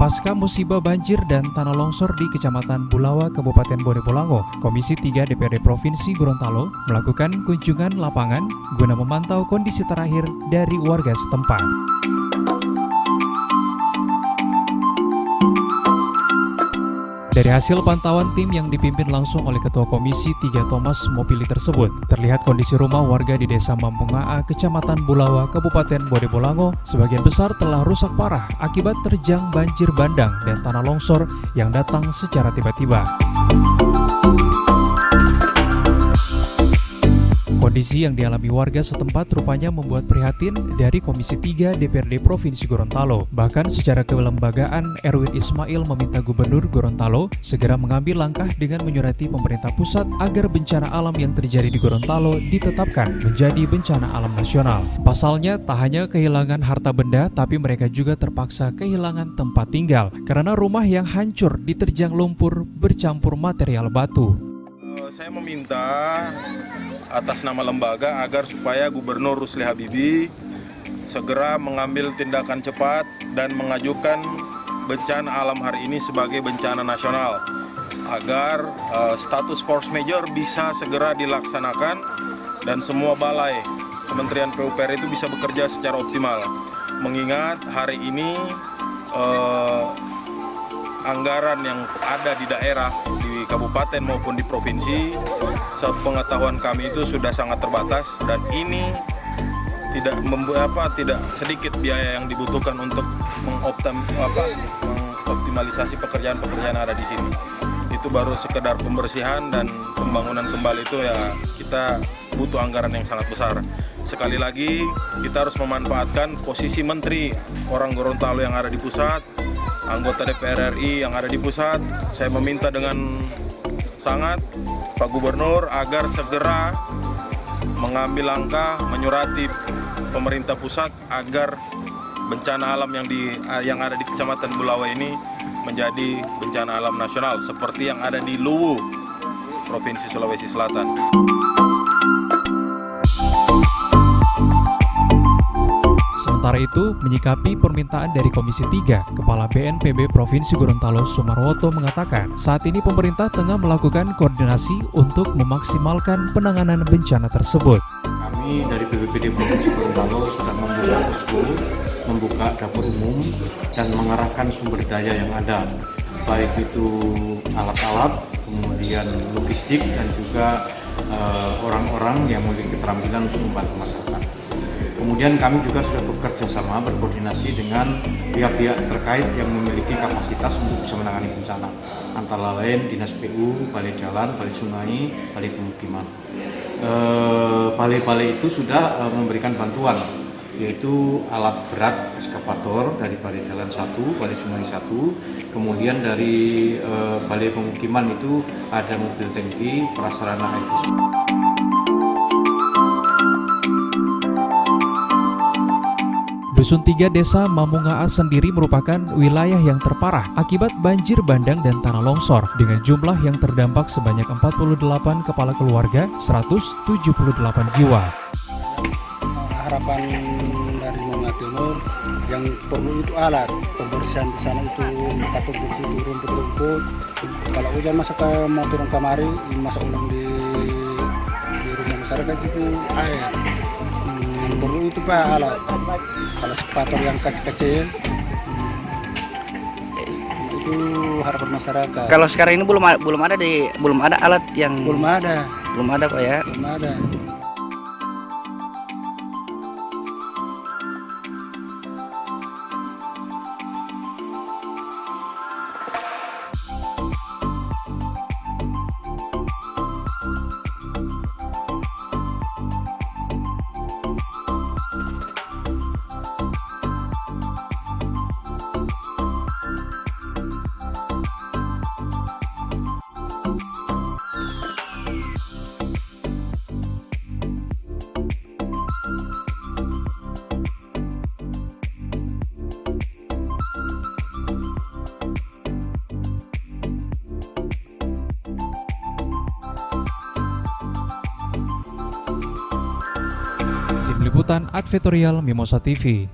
Pasca musibah banjir dan tanah longsor di Kecamatan Bulawa, Kabupaten Bone Bolango, Komisi 3 DPRD Provinsi Gorontalo melakukan kunjungan lapangan guna memantau kondisi terakhir dari warga setempat. Dari hasil pantauan tim yang dipimpin langsung oleh Ketua Komisi 3 Thomas Mopili tersebut, terlihat kondisi rumah warga di Desa Mampungaa, Kecamatan Bulawa, Kabupaten Bone Bolango, sebagian besar telah rusak parah akibat terjang banjir bandang dan tanah longsor yang datang secara tiba-tiba. Kondisi yang dialami warga setempat rupanya membuat prihatin dari Komisi 3 DPRD Provinsi Gorontalo. Bahkan secara kelembagaan, Erwin Ismail meminta Gubernur Gorontalo segera mengambil langkah dengan menyurati pemerintah pusat agar bencana alam yang terjadi di Gorontalo ditetapkan menjadi bencana alam nasional. Pasalnya, tak hanya kehilangan harta benda, tapi mereka juga terpaksa kehilangan tempat tinggal karena rumah yang hancur diterjang lumpur bercampur material batu. Saya meminta atas nama lembaga agar supaya Gubernur Rusli Habibie segera mengambil tindakan cepat dan mengajukan bencana alam hari ini sebagai bencana nasional agar status force majeure bisa segera dilaksanakan dan semua balai Kementerian PUPR itu bisa bekerja secara optimal. Mengingat hari ini anggaran yang ada di daerah, di kabupaten maupun di provinsi, sepengetahuan kami itu sudah sangat terbatas dan ini tidak sedikit biaya yang dibutuhkan untuk mengoptimalisasi pekerjaan-pekerjaan yang ada di sini. Itu baru sekedar pembersihan dan pembangunan kembali itu ya kita butuh anggaran yang sangat besar. Sekali lagi kita harus memanfaatkan posisi menteri orang Gorontalo yang ada di pusat, anggota DPR RI yang ada di pusat. Saya meminta dengan sangat Pak Gubernur agar segera mengambil langkah menyurati pemerintah pusat agar bencana alam yang ada di Kecamatan Bulawa ini menjadi bencana alam nasional seperti yang ada di Luwu, Provinsi Sulawesi Selatan. Sementara itu, menyikapi permintaan dari Komisi 3, Kepala BNPB Provinsi Gorontalo Sumarwoto mengatakan, saat ini pemerintah tengah melakukan koordinasi untuk memaksimalkan penanganan bencana tersebut. Kami dari BPBD Provinsi Gorontalo sudah membuka posko, membuka dapur umum, dan mengarahkan sumber daya yang ada, baik itu alat-alat, kemudian logistik, dan juga orang-orang yang memiliki keterampilan untuk membantu masyarakat. Kemudian kami juga sudah bekerja sama berkoordinasi dengan pihak-pihak terkait yang memiliki kapasitas untuk bisa menangani bencana, antara lain Dinas PU, Balai Jalan, Balai Sungai, Balai Pemukiman. Balai-balai itu sudah memberikan bantuan, yaitu alat berat ekskavator dari Balai Jalan 1, Balai Sungai 1, kemudian dari Balai Pemukiman itu ada mobil tangki, prasarana air bersih. Dusun 3 Desa Mampungaa sendiri merupakan wilayah yang terparah akibat banjir bandang dan tanah longsor dengan jumlah yang terdampak sebanyak 48 kepala keluarga, 178 jiwa. Harapan dari Nona Timur yang perlu itu alat pembersihan di sana itu takut bersih rumput-rumput. Kalau hujan masuk ke mau turun kamari, masuk ulang di rumah masyarakat itu air. Perlu itu Pak alat ekskavator yang kecil-kecil, itu harapan masyarakat. Kalau sekarang ini belum ada alat yang belum ada Pak ya. Belum ada. Liputan Advertorial Mimosa TV.